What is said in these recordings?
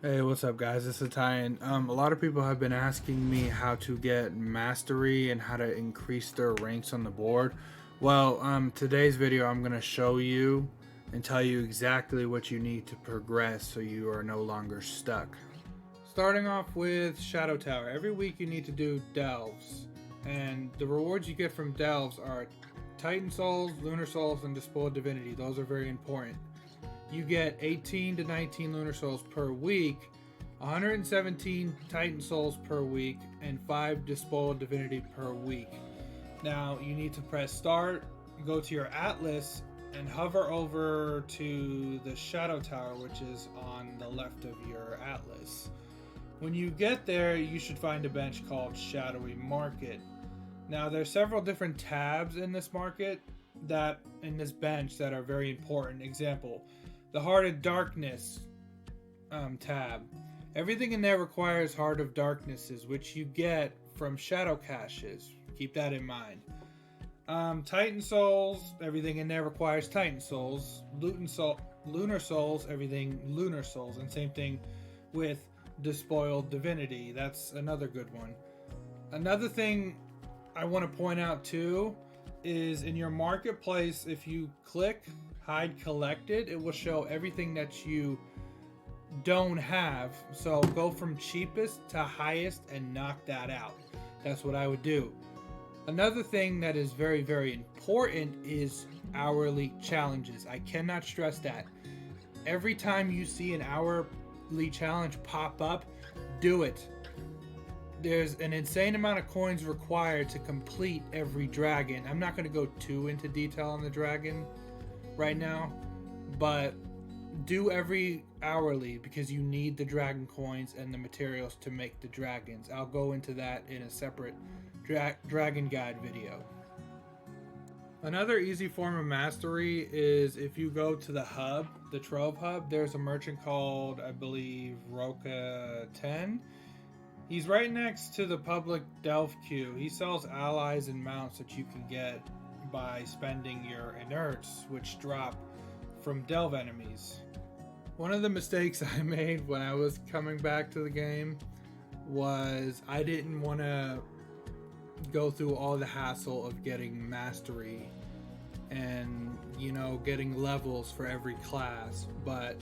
Hey, what's up, guys? It's Italian. A lot of people have been asking me how to get mastery and how to increase their ranks on the board. Well, today's video, I'm going to show you and tell you exactly what you need to progress so you are no longer stuck. Starting off with Shadow Tower. Every week you need to do delves, and the rewards you get from delves are Titan Souls, Lunar Souls, and Despoiled Divinity. Those are very important. You get 18 to 19 Lunar Souls per week, 117 Titan Souls per week, and 5 Despoiled Divinity per week. Now, you need to press start, go to your Atlas, and hover over to the Shadow Tower, which is on the left of your Atlas. When you get there, you should find a bench called Shadowy Market. Now, there's several different tabs in this market in this bench that are very important. Example, the Heart of Darkness tab. Everything in there requires Heart of Darknesses, which you get from Shadow Caches. Keep that in mind. Titan Souls, everything in there requires Titan Souls. Lunar Souls, everything Lunar Souls. And same thing with Despoiled Divinity. That's another good one. Another thing I want to point out too is in your marketplace, if you click hide collected, it will show everything that you don't have. So go from cheapest to highest and knock that out. That's what I would do. Another thing that is very, very important is hourly challenges. I cannot stress that. Every time you see an hourly challenge pop up, do it. There's an insane amount of coins required to complete every dragon. I'm not going to go too into detail on the dragon right now, but do every hourly because you need the dragon coins and the materials to make the dragons. I'll go into that in a separate dragon guide video. Another easy form of mastery is if you go to the hub, the Trove hub, there's a merchant called, I believe, Roca 10. He's right next to the public delve queue. He sells allies and mounts that you can get by spending your inerts, which drop from delve enemies. One of the mistakes I made when I was coming back to the game was I didn't want to go through all the hassle of getting mastery and, getting levels for every class. But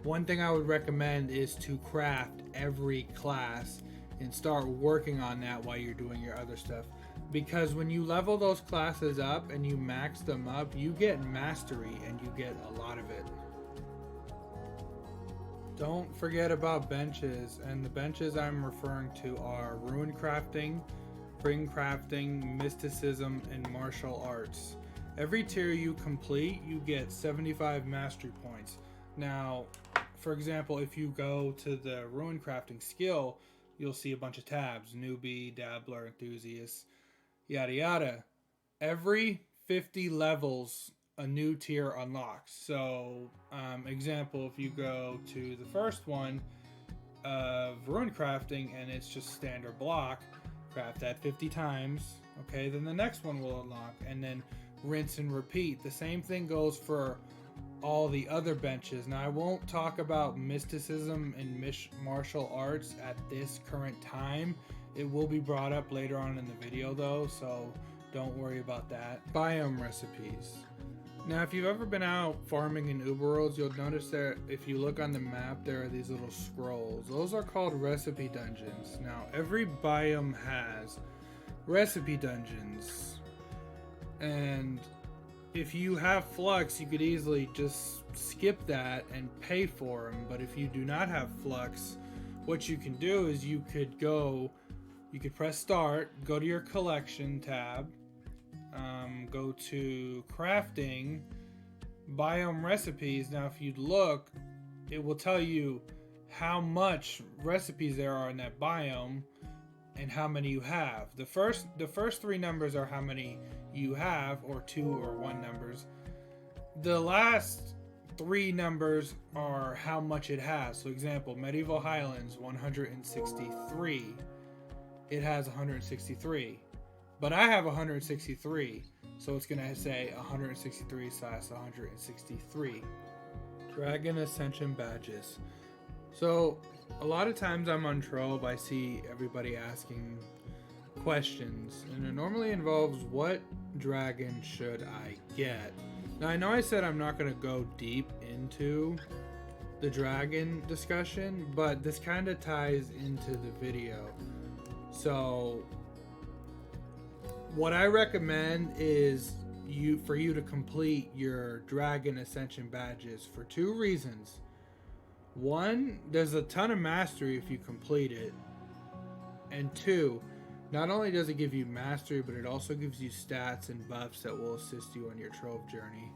one thing I would recommend is to craft every class and start working on that while you're doing your other stuff. Because when you level those classes up and you max them up, you get mastery and you get a lot of it. Don't forget about benches, and the benches I'm referring to are Rune Crafting, Ring Crafting, Mysticism, and Martial Arts. Every tier you complete, you get 75 mastery points. Now, for example, if you go to the Rune Crafting skill, you'll see a bunch of tabs: newbie, dabbler, enthusiast, yada yada. Every 50 levels, a new tier unlocks. So, example, if you go to the first one of Rune Crafting and it's just standard block, craft that 50 times, okay, then the next one will unlock, and then rinse and repeat. The same thing goes for all the other benches. Now, I won't talk about mysticism and martial arts at this current time. It will be brought up later on in the video though, so don't worry about that. Biome Recipes. Now, if you've ever been out farming in Uberworlds, you'll notice that if you look on the map, there are these little scrolls. Those are called recipe dungeons. Now, every biome has recipe dungeons, and if you have flux, you could easily just skip that and pay for them. But if you do not have flux, what you can do is you could press start, go to your collection tab, go to crafting, biome recipes. Now, if you look, it will tell you how much recipes there are in that biome and how many you have. The first three numbers are how many you have, or 2 or 1 numbers. The last 3 numbers are how much it has. So example, Medieval Highlands 163. It has 163. But I have 163, so it's gonna say 163/163. Dragon Ascension badges. So a lot of times I'm on Trove, I see everybody asking questions, and it normally involves what dragon should I get. Now I know I said I'm not going to go deep into the dragon discussion, but this kind of ties into the video. So what I recommend is for you to complete your dragon ascension badges for 2 reasons. One, there's a ton of mastery if you complete it, and 2, not only does it give you mastery, but it also gives you stats and buffs that will assist you on your Trove journey.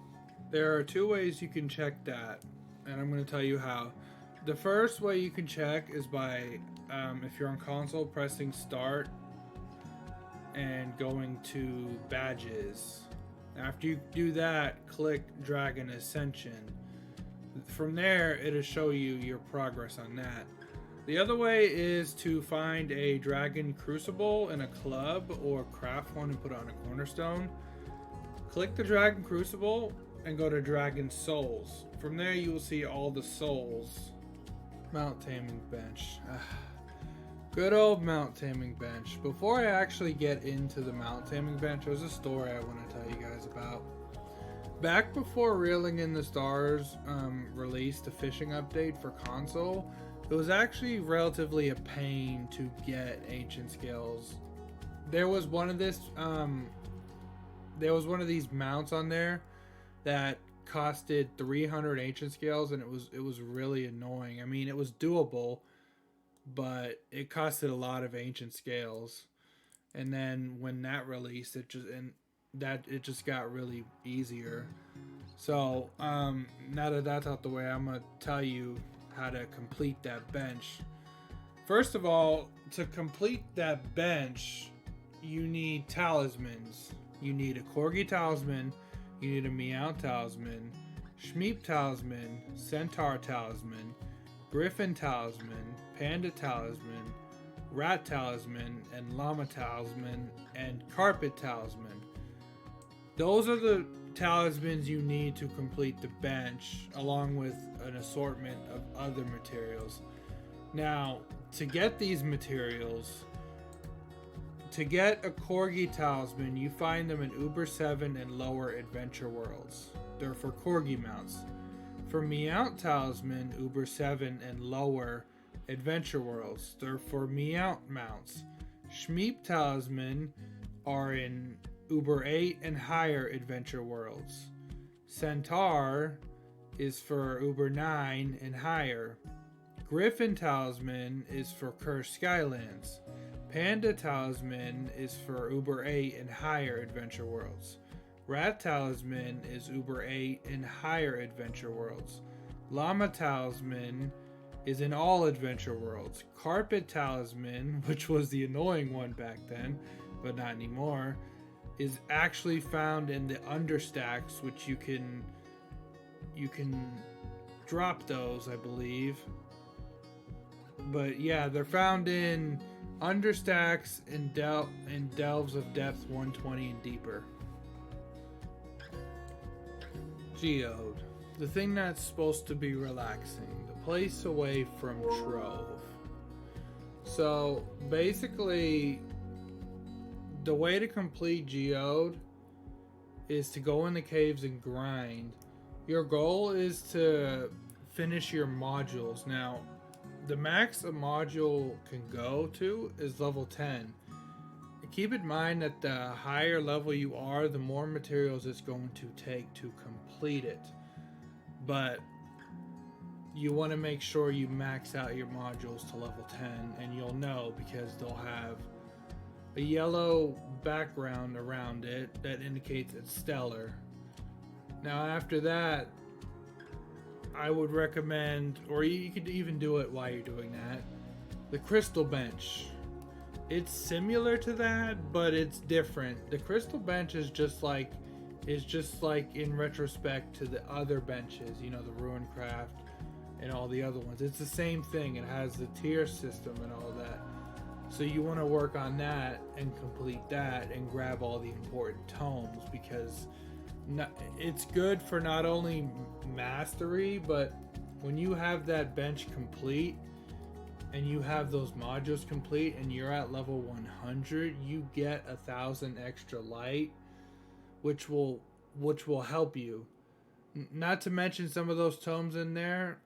There are 2 ways you can check that, and I'm going to tell you how. The first way you can check is by, if you're on console, pressing start and going to badges. After you do that, click Dragon Ascension. From there, it'll show you your progress on that. The other way is to find a dragon crucible in a club, or craft one and put it on a cornerstone. Click the dragon crucible and go to dragon souls. From there you will see all the souls. Mount Taming bench. Good old Mount Taming bench. Before I actually get into the Mount Taming bench, there's a story I want to tell you guys about. Back before Reeling in the Stars released a fishing update for console, it was actually relatively a pain to get ancient scales. There was one of these mounts on there that costed 300 ancient scales, and it was really annoying. I mean, it was doable, but it costed a lot of ancient scales. And then when that released, it just got really easier. So now that that's out the way, I'm gonna tell you how to complete that bench. First of all, to complete that bench, you need talismans. You need a Corgi talisman, you need a Meow talisman, Shmeep talisman, Centaur talisman, Griffin talisman, Panda talisman, Rat talisman, and Llama talisman, and Carpet talisman. Those are the talismans you need to complete the bench, along with an assortment of other materials. Now, to get these materials, to get a Corgi talisman, you find them in Uber 7 and lower adventure worlds. They're for Corgi mounts. For Meow talisman, Uber 7 and lower adventure worlds. They're for Meow mounts. Shmeep talisman are in Uber 8 and higher adventure worlds. Centaur is for Uber 9 and higher. Griffin talisman is for Cursed Skylands. Panda talisman is for Uber 8 and higher adventure worlds. Rat talisman is Uber 8 and higher adventure worlds. Llama talisman is in all adventure worlds. Carpet talisman, which was the annoying one back then, but not anymore, is actually found in the understacks, which you can drop those, I believe. But yeah, they're found in understacks and delves of depth 120 and deeper. Geode, the thing that's supposed to be relaxing, the place away from Trove. So basically, the way to complete Geode is to go in the caves and grind. Your goal is to finish your modules. Now, the max a module can go to is level 10. Keep in mind that the higher level you are, the more materials it's going to take to complete it. But you want to make sure you max out your modules to level 10, and you'll know because they'll have a yellow background around it that indicates it's stellar. Now after that, I would recommend, or you could even do it while you're doing that, the crystal bench. It's similar to that, but it's different. The crystal bench is just like in retrospect to the other benches, you know, the Ruincraft and all the other ones. It's the same thing. It has the tier system and all that. So you want to work on that and complete that and grab all the important tomes, because it's good for not only mastery, but when you have that bench complete, and you have those modules complete and you're at level 100, you get 1,000 extra light, which will help you. Not to mention some of those tomes in there.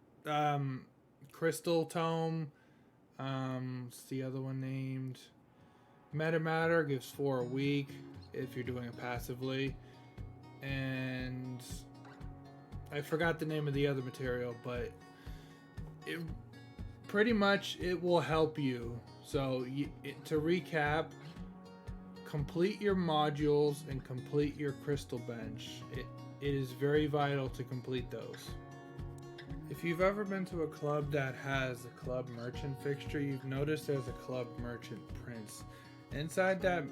Crystal tome. What's the other one named? Metamatter gives 4 a week if you're doing it passively. And I forgot the name of the other material, but it pretty much it will help you. So to recap, complete your modules and complete your crystal bench. It is very vital to complete those. If you've ever been to a club that has a club merchant fixture, you've noticed there's a club merchant prince. Inside that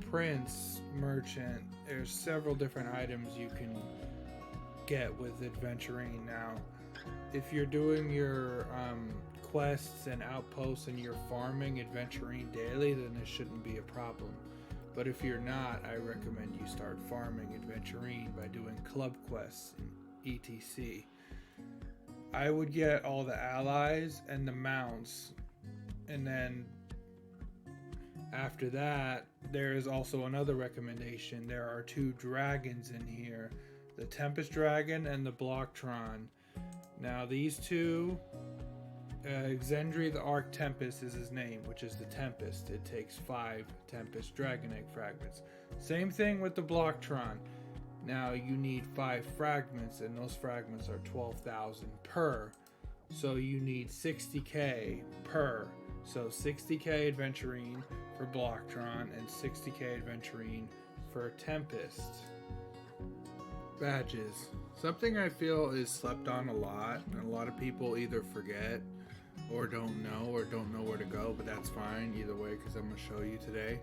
prince merchant, there's several different items you can get with adventuring. Now, if you're doing your quests and outposts and you're farming adventuring daily, then it shouldn't be a problem. But if you're not, I recommend you start farming adventuring by doing club quests in etc. I would get all the allies and the mounts, and then after that there is also another recommendation. There are 2 dragons in here, the Tempest Dragon and the Blocktron. Now these 2, Xendry the Arc Tempest is his name, which is the Tempest. It takes 5 Tempest Dragon Egg fragments. Same thing with the Blocktron. Now you need 5 fragments, and those fragments are 12,000 per. So you need 60k per. So 60k adventuring for Blocktron and 60k adventuring for Tempest. Badges. Something I feel is slept on a lot, and a lot of people either forget or don't know where to go, but that's fine either way because I'm going to show you today.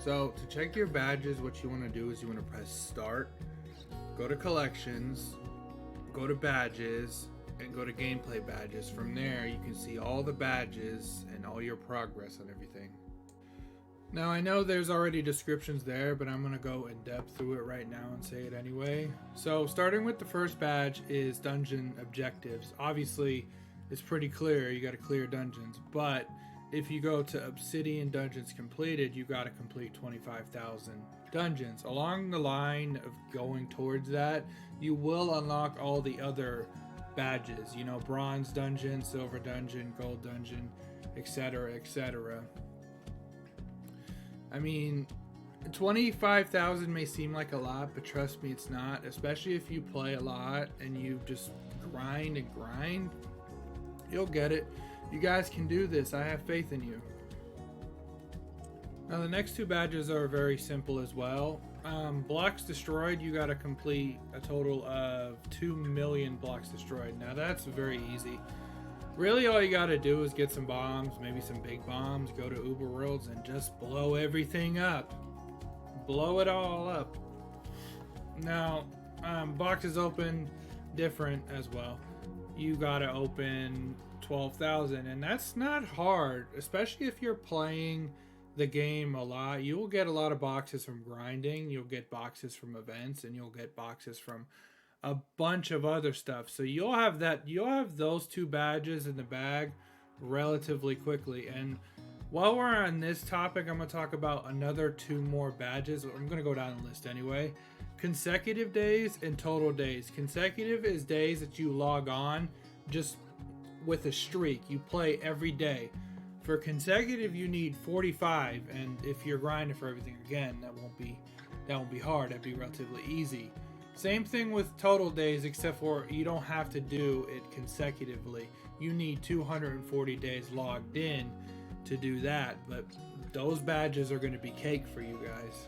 So to check your badges, what you want to do is you want to press start, go to collections, go to badges, and go to gameplay badges. From there you can see all the badges and all your progress on everything. Now I know there's already descriptions there, but I'm going to go in depth through it right now and say it anyway. So starting with the first badge is dungeon objectives. Obviously it's pretty clear, you got to clear dungeons, but if you go to Obsidian Dungeons Completed, you got to complete 25,000 dungeons. Along the line of going towards that, you will unlock all the other badges, you know, bronze dungeon, silver dungeon, gold dungeon, etc, etc. I mean, 25,000 may seem like a lot, but trust me, it's not. Especially if you play a lot and you just grind and grind, you'll get it. You guys can do this. I have faith in you. Now the next 2 badges are very simple as well. Blocks destroyed, you got to complete a total of 2 million blocks destroyed. Now that's very easy. Really all you got to do is get some bombs, maybe some big bombs, go to Uber Worlds and just blow everything up. Blow it all up. Now, boxes open different as well. You got to open 12,000, and that's not hard, especially if you're playing the game a lot. You will get a lot of boxes from grinding, you'll get boxes from events, and you'll get boxes from a bunch of other stuff. So you'll have those 2 badges in the bag relatively quickly. And while we're on this topic, I'm going to talk about another 2 more badges. I'm going to go down the list anyway. Consecutive days and total days. Consecutive is days that you log on just with a streak. You play every day. For consecutive, you need 45, and if you're grinding for everything again, that won't be hard. That'd be relatively easy. Same thing with total days, except for you don't have to do it consecutively. You need 240 days logged in to do that, but those badges are going to be cake for you guys.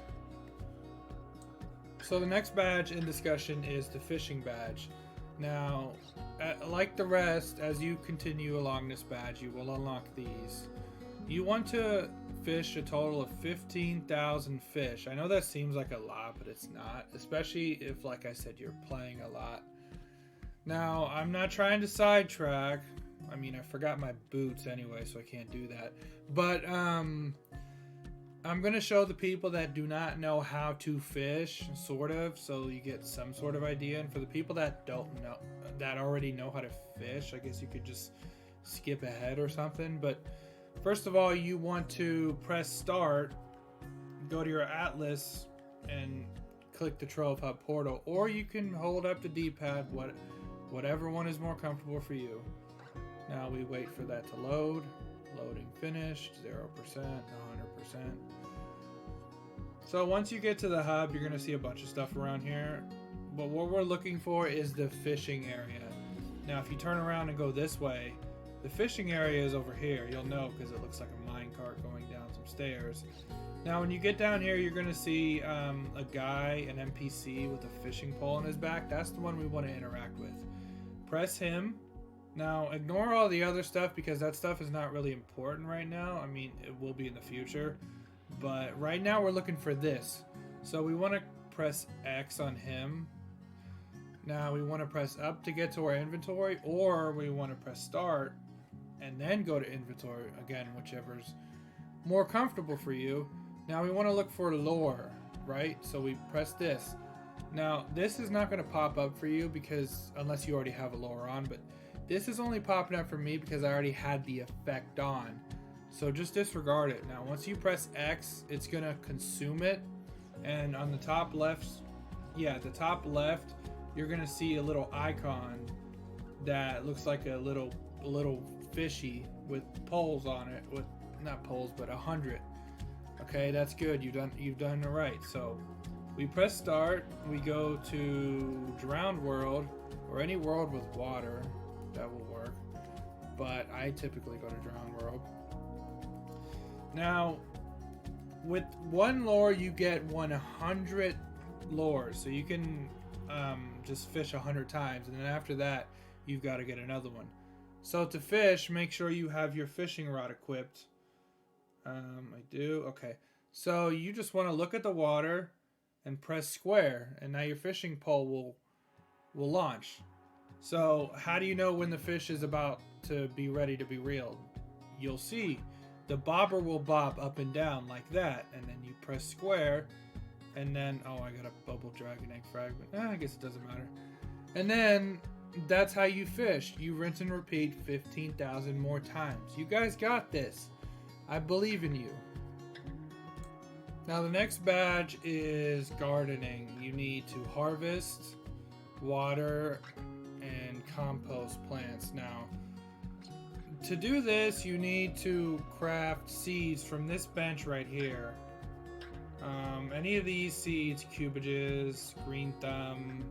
So the next badge in discussion is the fishing badge. Now, like the rest, as you continue along this badge, you will unlock these. You want to fish a total of 15,000 fish. I know that seems like a lot, but it's not, especially if, like I said, you're playing a lot. Now, I'm not trying to sidetrack. I mean, I forgot my boots anyway, so I can't do that. But I'm going to show the people that do not know how to fish, sort of, so you get some sort of idea. And for the people that don't know, that already know how to fish, I guess you could just skip ahead or something. But first of all, you want to press start, go to your atlas, and click the Trove Hub portal, or you can hold up the D-pad, whatever one is more comfortable for you. Now we wait for that to load. Loading finished, 0%, 100%. So once you get to the hub, you're gonna see a bunch of stuff around here. But what we're looking for is the fishing area. Now if you turn around and go this way, the fishing area is over here. You'll know because it looks like a minecart going down some stairs. Now when you get down here, you're gonna see a guy, an NPC with a fishing pole on his back. That's the one we want to interact with. Press him. Now ignore all the other stuff because that stuff is not really important right now. I mean, it will be in the future, but right now we're looking for this. So we want to press X on him. Now we want to press up to get to our inventory, or we want to press start and then go to inventory again, whichever's more comfortable for you. Now we want to look for lore, right? So we press this. Now this is not going to pop up for you because unless you already have a lore on, but this is only popping up for me because I already had the effect on. So just disregard it. Now once you press X, it's going to consume it. And on the top left, the top left, you're going to see a little icon that looks like a little fishy with poles on it, with not poles but 100. Okay, that's good. You've done it right. So we press start, we go to drowned world or any world with water. That will work, but I typically go to drowned world. Now with one lure you get 100 lures, so you can just fish 100 times, and then after that you've got to get another one. So to fish, make sure you have your fishing rod equipped. I do. Okay, so you just want to look at the water and press square, and now your fishing pole will launch. So how do you know when the fish is about to be ready to be reeled? You'll see the bobber will bob up and down like that, and then you press square, and then, oh, I got a bubble dragon egg fragment. I guess it doesn't matter. And then that's how you fish. You rinse and repeat 15,000 more times. You guys got this. I believe in you. Now the next badge is gardening. You need to harvest, water, and compost plants. Now to do this, you need to craft seeds from this bench right here. Any of these seeds, cubages, green thumb,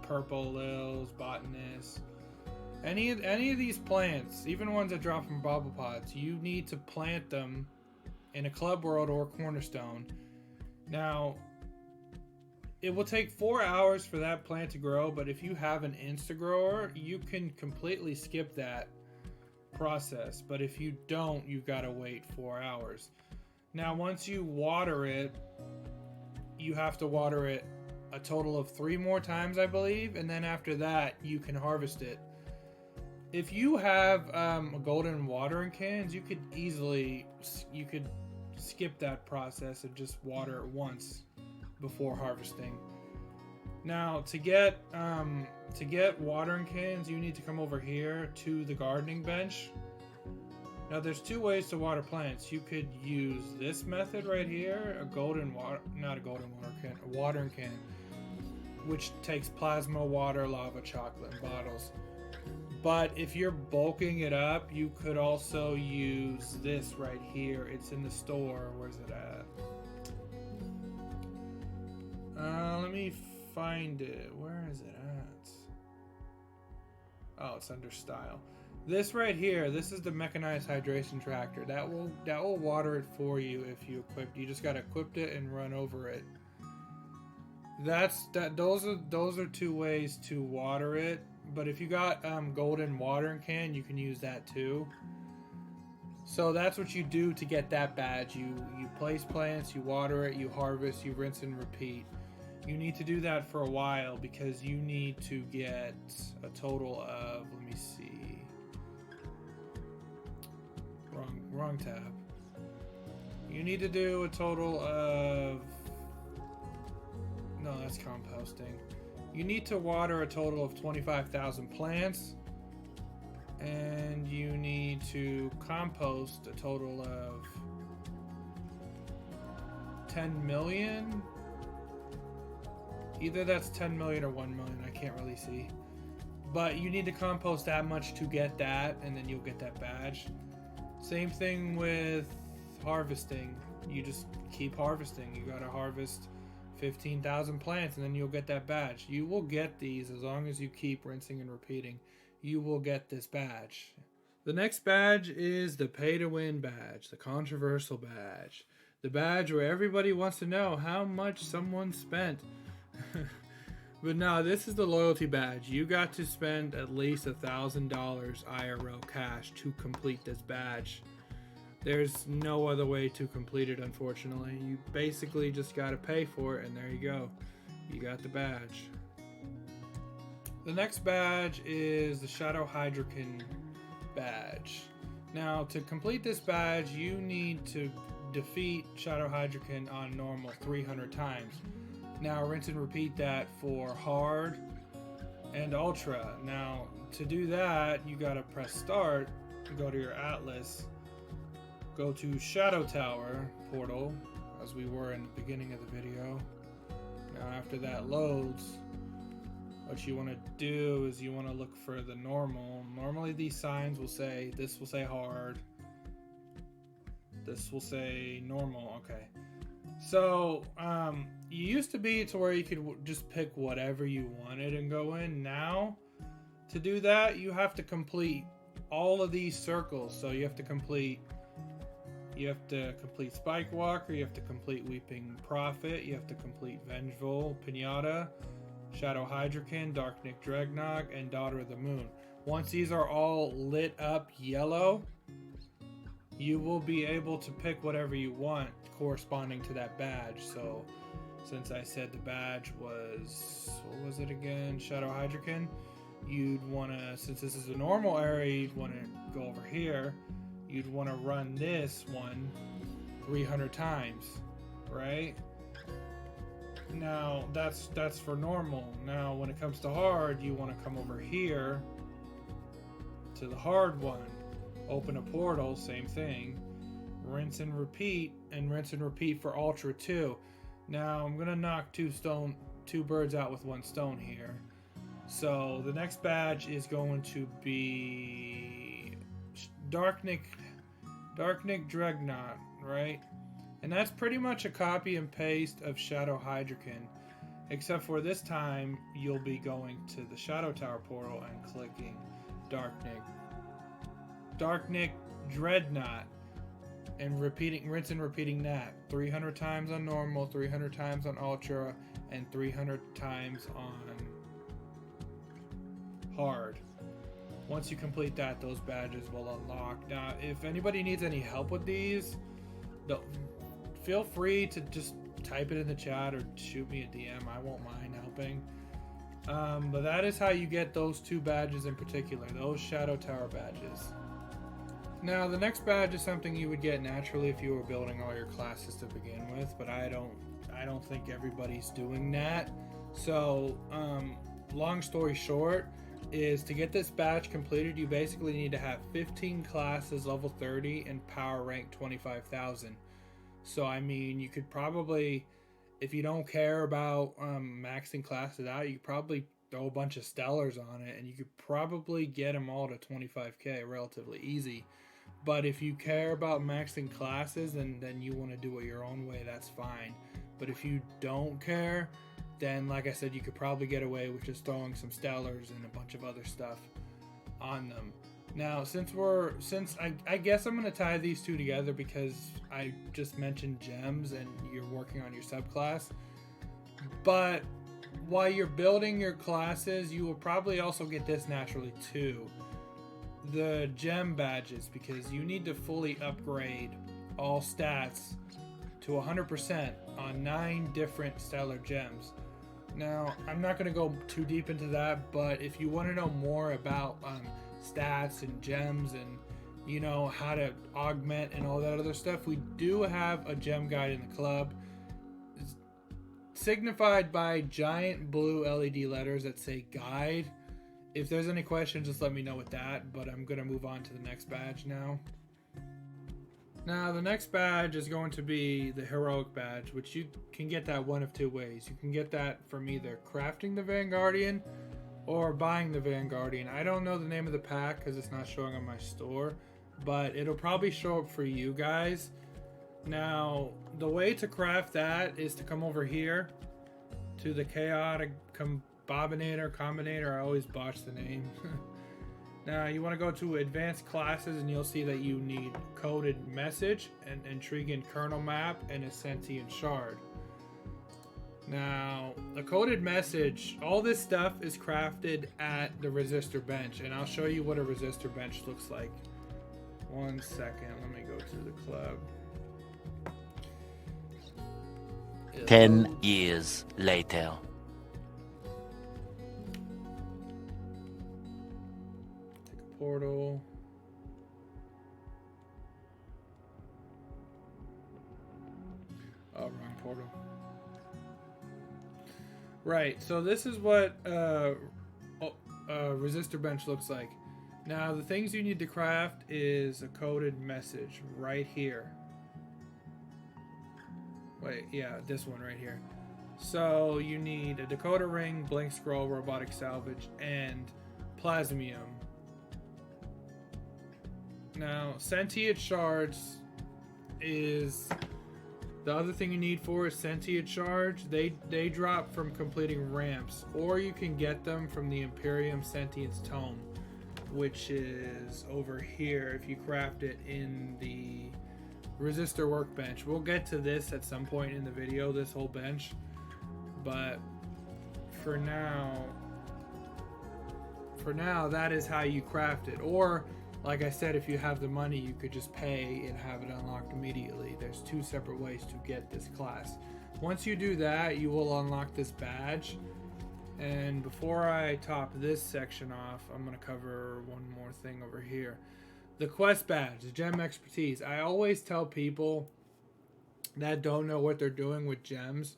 purple lils, botanist, any of these plants, even ones that drop from bobble pods, you need to plant them in a club world or cornerstone. Now it will take 4 hours for that plant to grow, but if you have an Instagrower, you can completely skip that process. But if you don't, you gotta wait 4 hours. Now once you water it, you have to water it a total of 3 more times, I believe, and then after that you can harvest it. If you have golden watering cans, you could skip that process and just water it once before harvesting. Now to get watering cans, you need to come over here to the gardening bench. Now there's 2 ways to water plants. You could use this method right here, a watering can, which takes plasma, water, lava, chocolate, and bottles. But if you're bulking it up, you could also use this right here. It's in the store. Where's it at? Let me find it. Where is it at? Oh, it's under style. This right here, this is the mechanized hydration tractor. That will water it for you if you equip. You just gotta equip it and run over it. Those are 2 ways to water it. But if you got golden watering can, you can use that too. So that's what you do to get that badge. You place plants, you water it, you harvest, you rinse and repeat. You need to do that for a while because you need to get a total of, let me see. Wrong tab. You need to do a total of, no, that's composting. You need to water a total of 25,000 plants, and you need to compost a total of 10 million. Either that's 10 million or 1 million, I can't really see. But you need to compost that much to get that, and then you'll get that badge. Same thing with harvesting. You just keep harvesting. You gotta harvest 15,000 plants, and then you'll get that badge. You will get these as long as you keep rinsing and repeating. You will get this badge. The next badge is the pay-to-win badge, the controversial badge. The badge where everybody wants to know how much someone spent. But no, this is the loyalty badge. You got to spend at least $1,000 IRL cash to complete this badge. There's no other way to complete it, unfortunately. You basically just got to pay for it, and there you go. You got the badge. The next badge is the Shadow Hydrokin badge. Now, to complete this badge, you need to defeat Shadow Hydrokin on normal 300 times. Now, rinse and repeat that for hard and ultra. Now, to do that, you gotta press start, go to your atlas, go to Shadow Tower portal, as we were in the beginning of the video. Now, after that loads, what you want to do is you want to look for the normal. Normally these signs will say, this will say hard, this will say normal. Okay, so you used to be to where you could just pick whatever you wanted and go in. Now to do that, you have to complete all of these circles. So you have to complete Spike Walker, you have to complete Weeping Prophet, you have to complete Vengeful Pinata, Shadow Hydrokin, Darknik Dreadnought, and Daughter of the Moon. Once these are all lit up yellow, you will be able to pick whatever you want corresponding to that badge. So since I said the badge was, what was it again? Shadow Hydrokin, you'd want to, since this is a normal area, you'd want to go over here. You'd want to run this one 300 times, right? Now that's for normal. Now when it comes to hard, you want to come over here to the hard one, open a portal, same thing, rinse and repeat, and rinse and repeat for ultra too. Now I'm gonna knock two birds out with one stone here. So the next badge is going to be Darknik Dreadnought, right? And that's pretty much a copy and paste of Shadow Hydrokin, except for this time you'll be going to the Shadow Tower portal and clicking Darknik Dreadnought, and rinse and repeating that 300 times on normal, 300 times on ultra, and 300 times on hard. Once you complete that, those badges will unlock. Now, if anybody needs any help with these, feel free to just type it in the chat or shoot me a DM. I won't mind helping. But that is how you get those two badges in particular, those Shadow Tower badges. Now, the next badge is something you would get naturally if you were building all your classes to begin with, but I don't think everybody's doing that. So, long story short, is to get this badge completed, you basically need to have 15 classes level 30 and power rank 25,000. So I mean, you could probably, if you don't care about maxing classes out, you could probably throw a bunch of stellars on it and you could probably get them all to 25k relatively easy. But if you care about maxing classes and then you want to do it your own way, that's fine. But if you don't care, then like I said, you could probably get away with just throwing some stellars and a bunch of other stuff on them. Now, I guess I'm going to tie these two together because I just mentioned gems and you're working on your subclass. But while you're building your classes, you will probably also get this naturally too. The gem badges, because you need to fully upgrade all stats to 100% on 9 different stellar gems. Now, I'm not going to go too deep into that, but if you want to know more about stats and gems and, you know, how to augment and all that other stuff, we do have a gem guide in the club. It's signified by giant blue LED letters that say guide. If there's any questions, just let me know with that, but I'm gonna move on to the next badge now. Now the next badge is going to be the heroic badge, which you can get that one of two ways. You can get that from either crafting the Vanguardian or buying the Vanguardian. I don't know the name of the pack because it's not showing on my store, but it'll probably show up for you guys. Now the way to craft that is to come over here to the chaotic combinator. I always botch the name. Now you want to go to advanced classes and you'll see that you need coded message, an intriguing kernel map, and a sentient shard. Now the coded message, all this stuff is crafted at the resistor bench, and I'll show you what a resistor bench looks like. 1 second, let me go to the club. 10 years later. Portal. Oh, wrong portal. Right, so this is what resistor bench looks like. Now the things you need to craft is a coded message right here. Wait, yeah, this one right here. So you need a decoder ring, blank scroll, robotic salvage, and plasmium. Now, sentient shards is the other thing you need for is sentient shards. They drop from completing ramps, or you can get them from the Imperium Sentience Tome, which is over here if you craft it in the resistor workbench. We'll get to this at some point in the video, this whole bench, but for now that is how you craft it. Or like I said, if you have the money, you could just pay and have it unlocked immediately. There's two separate ways to get this class. Once you do that, you will unlock this badge. And before I top this section off, I'm going to cover one more thing over here. The quest badge, the gem expertise. I always tell people that don't know what they're doing with gems.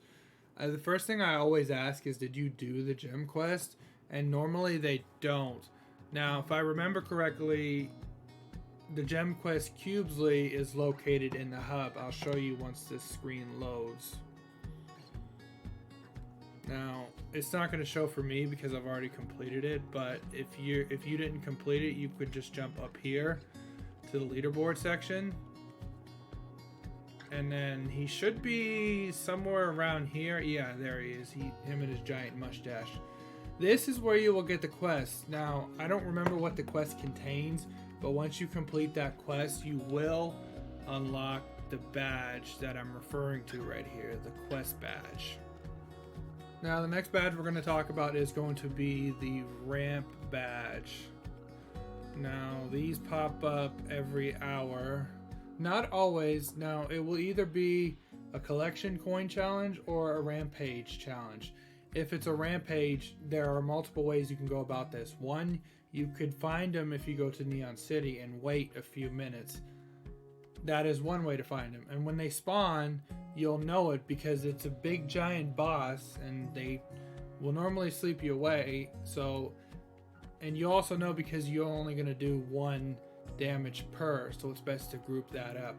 The first thing I always ask is, did you do the gem quest? And normally they don't. Now, if I remember correctly, the gem quest Cubesley is located in the hub. I'll show you once this screen loads. Now, it's not going to show for me because I've already completed it, but if you didn't complete it, you could just jump up here to the leaderboard section. And then he should be somewhere around here. Yeah, there he is. Him and his giant mustache. This is where you will get the quest. Now, I don't remember what the quest contains, but once you complete that quest, you will unlock the badge that I'm referring to right here, the quest badge. Now, the next badge we're going to talk about is going to be the ramp badge. Now, these pop up every hour. Not always. Now, it will either be a collection coin challenge or a rampage challenge. If it's a rampage, there are multiple ways you can go about this. One, you could find them if you go to Neon City and wait a few minutes. That is one way to find them. And when they spawn, you'll know it because it's a big giant boss and they will normally sleep you away. And you also know because you're only going to do 1 damage per, so it's best to group that up.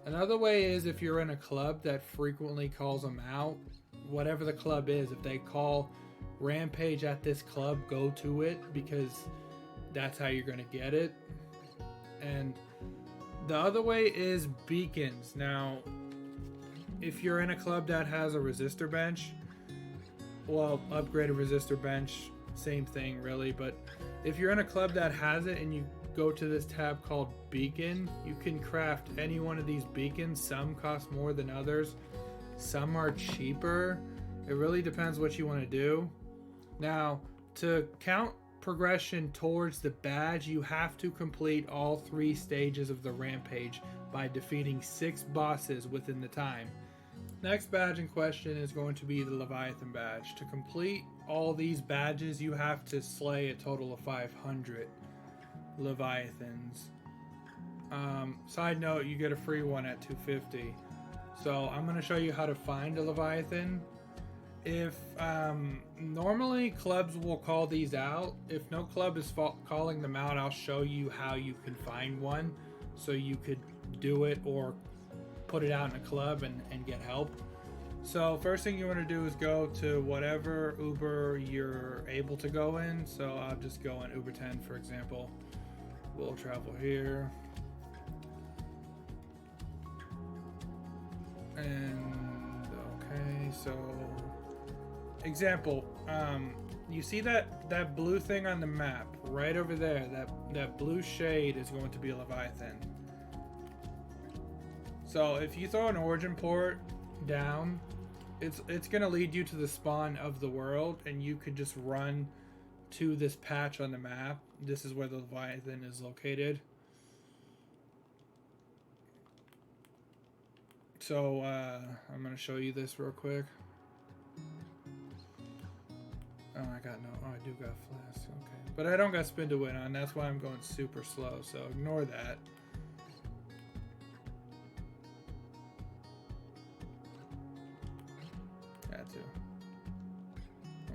Another way is if you're in a club that frequently calls them out, whatever the club is, if they call rampage at this club, go to it because that's how you're going to get it. And the other way is beacons. Now, if you're in a club that has a resistor bench, well, upgrade a resistor bench, same thing really, but if you're in a club that has it and you go to this tab called beacon, you can craft any one of these beacons. Some cost more than others. Some are cheaper. It really depends what you want to do. Now, to count progression towards the badge, you have to complete all 3 stages of the rampage by defeating 6 bosses within the time. Next badge in question is going to be the Leviathan badge. To complete all these badges, you have to slay a total of 500 Leviathans. Side note, you get a free one at 250. So I'm going to show you how to find a Leviathan. If normally clubs will call these out. If no club is calling them out, I'll show you how you can find one, so you could do it or put it out in a club and get help. So first thing you want to do is go to whatever Uber you're able to go in. So I'll just go in Uber 10, for example. We'll travel here. And okay, so example, you see that blue thing on the map right over there, that blue shade is going to be a Leviathan. So if you throw an origin port down, it's gonna lead you to the spawn of the world, and you could just run to this patch on the map. This is where the Leviathan is located. So I'm gonna show you this real quick. Oh, I do got flask, okay. But I don't got spin to win on, that's why I'm going super slow, so ignore that.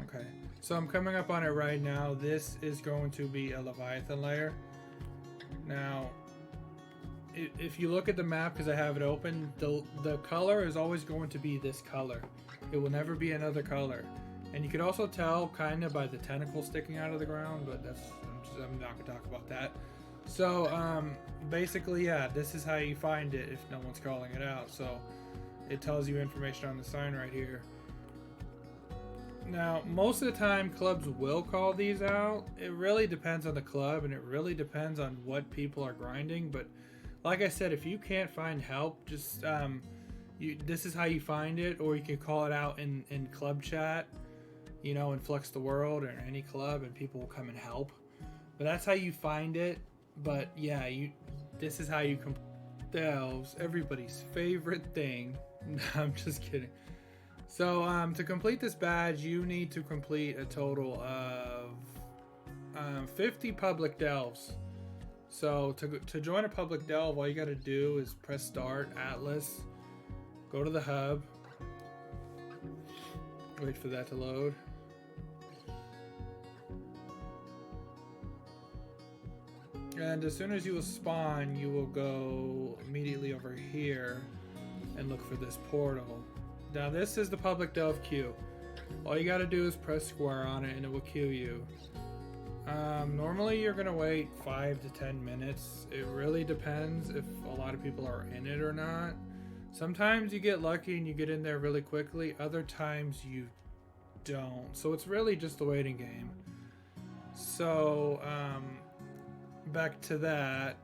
Okay, so I'm coming up on it right now. This is going to be a Leviathan layer. Now, if you look at the map, because I have it open, the color is always going to be this color. It will never be another color. And you can also tell kind of by the tentacles sticking out of the ground, but I'm not going to talk about that. So basically, yeah, this is how you find it if no one's calling it out. So it tells you information on the sign right here. Now, most of the time, clubs will call these out. It really depends on the club, and it really depends on what people are grinding. But like I said, if you can't find help, just this is how you find it, or you can call it out in club chat, you know, in Flux the World or any club, and people will come and help. But that's how you find it. But yeah, this is how you delves, everybody's favorite thing. No, I'm just kidding. So to complete this badge, you need to complete a total of 50 public delves. So to join a public delve, all you got to do is press start, Atlas, go to the hub, wait for that to load. And as soon as you will spawn, you will go immediately over here and look for this portal. Now this is the public delve queue. All you gotta do is press square on it and it will queue you. Normally you're gonna wait 5 to 10 minutes. It really depends if a lot of people are in it or not. Sometimes you get lucky and you get in there really quickly. Other times you don't. So it's really just a waiting game. So back to that.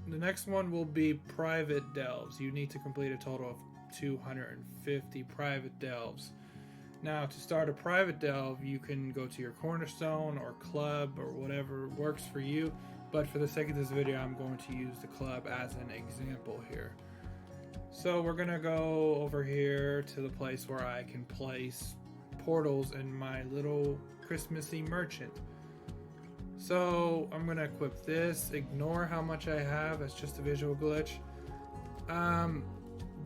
The next one will be private delves. You need to complete a total of 250 private delves. Now, to start a private delve, you can go to your cornerstone or club or whatever works for you, but for the sake of this video, I'm going to use the club as an example here. So we're gonna go over here to the place where I can place portals in my little Christmassy merchant. So I'm gonna equip this, ignore how much I have, that's just a visual glitch.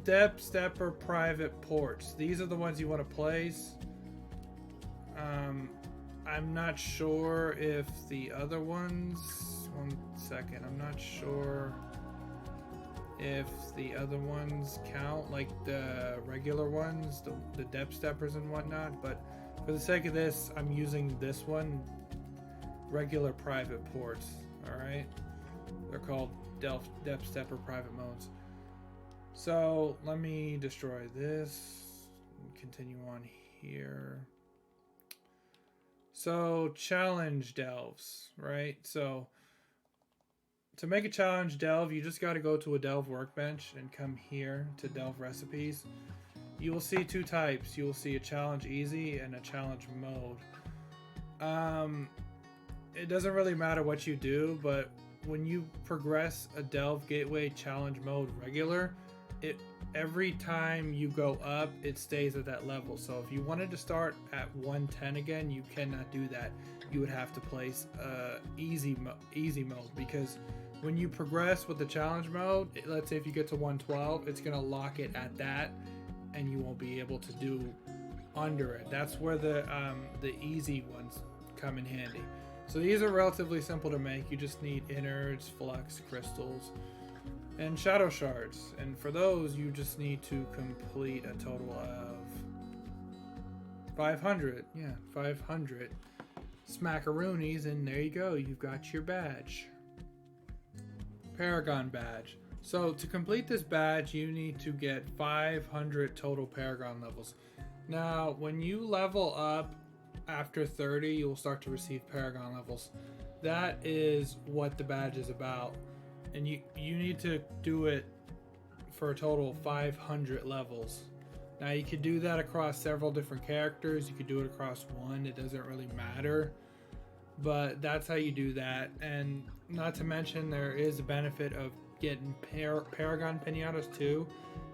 Depth stepper private ports. These are the ones you want to place. I'm not sure if the other ones, one second, I'm not sure if the other ones count, like the regular ones, the depth steppers and whatnot, but for the sake of this, I'm using this one, regular private ports. Alright, they're called depth stepper private modes. So let me destroy this and continue on here. So challenge delves, right? So to make a challenge delve, you just got to go to a delve workbench and come here to delve recipes. You will see two types. You will see a challenge easy and a challenge mode. It doesn't really matter what you do, but when you progress a delve gateway challenge mode regular, every time you go up, it stays at that level. So if you wanted to start at 110 again, you cannot do that. You would have to place easy mode, because when you progress with the challenge mode, let's say if you get to 112, it's gonna lock it at that, and you won't be able to do under it. That's where the easy ones come in handy. So these are relatively simple to make. You just need innards, flux, crystals, and shadow shards. And for those, you just need to complete a total of 500. Yeah, 500 smackaroonies, and there you go. You've got your badge. Paragon badge. So to complete this badge, you need to get 500 total Paragon levels. Now, when you level up after 30, you will start to receive Paragon levels. That is what the badge is about. And you need to do it for a total of 500 levels. Now, you could do that across several different characters. You could do it across one. It doesn't really matter. But that's how you do that. And not to mention, there is a benefit of getting Paragon pinatas too.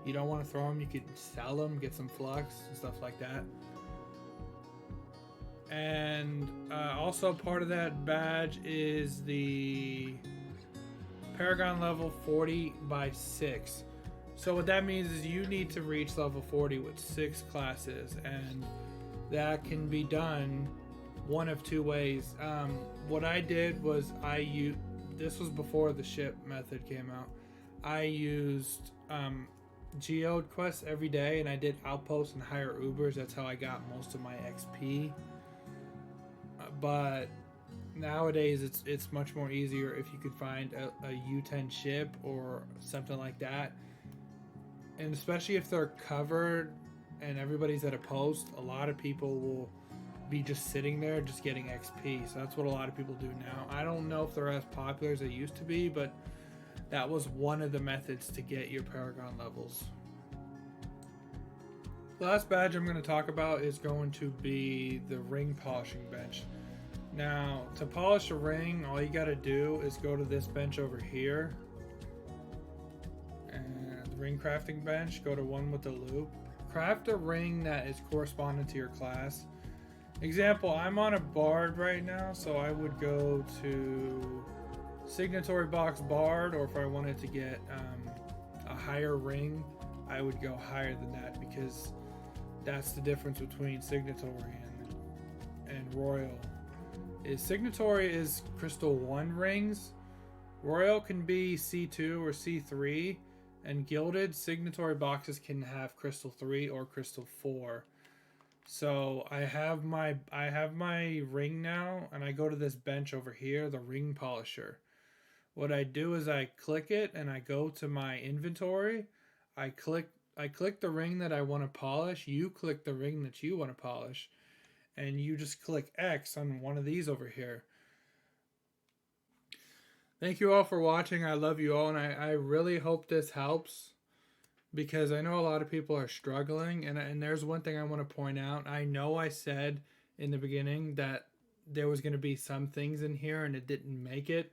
You don't want to throw them. You could sell them, get some flux and stuff like that. And also part of that badge is the Paragon level 40 by 6. So what that means is you need to reach level 40 with 6 classes, and that can be done one of two ways. What I did was this was before the ship method came out. I used Geode quests every day, and I did outposts and higher Ubers. That's how I got most of my XP. But nowadays it's much more easier if you could find a U10 ship or something like that. And especially if they're covered and everybody's at a post, a lot of people will be just sitting there just getting XP. So that's what a lot of people do now. I don't know if they're as popular as they used to be, but that was one of the methods to get your Paragon levels. The last badge I'm going to talk about is going to be the ring polishing bench. Now, to polish a ring, all you got to do is go to this bench over here, and the ring crafting bench, go to one with the loop. Craft a ring that is corresponding to your class. Example, I'm on a bard right now, so I would go to signatory box bard, or if I wanted to get a higher ring, I would go higher than that, because that's the difference between signatory and royal. Signatory is crystal 1 rings, royal can be C2 or C3, and gilded signatory boxes can have crystal 3 or crystal 4. So I have my ring now, and I go to this bench over here, the ring polisher. What I do is I click it and I go to my inventory. I click the ring that I want to polish. You click the ring that you want to polish, and you just click X on one of these over here. Thank you all for watching. I love you all, and I really hope this helps, because I know a lot of people are struggling, and there's one thing I want to point out. I know I said in the beginning that there was going to be some things in here and it didn't make it,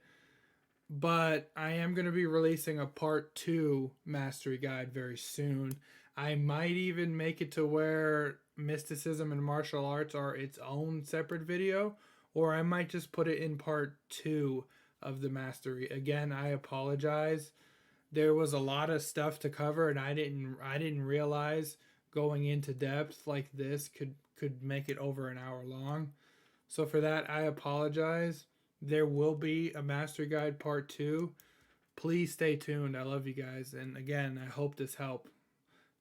but I am going to be releasing a part 2 mastery guide very soon. I might even make it to where mysticism and martial arts are its own separate video, or I might just put it in part 2 of the mastery. Again, I apologize. There was a lot of stuff to cover, and I didn't realize going into depth like this could make it over an hour long. So for that, I apologize. There will be a mastery guide part 2. Please stay tuned. I love you guys, and again, I hope this helped.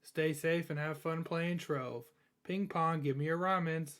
Stay safe and have fun playing Trove. Ping pong, give me your ramens.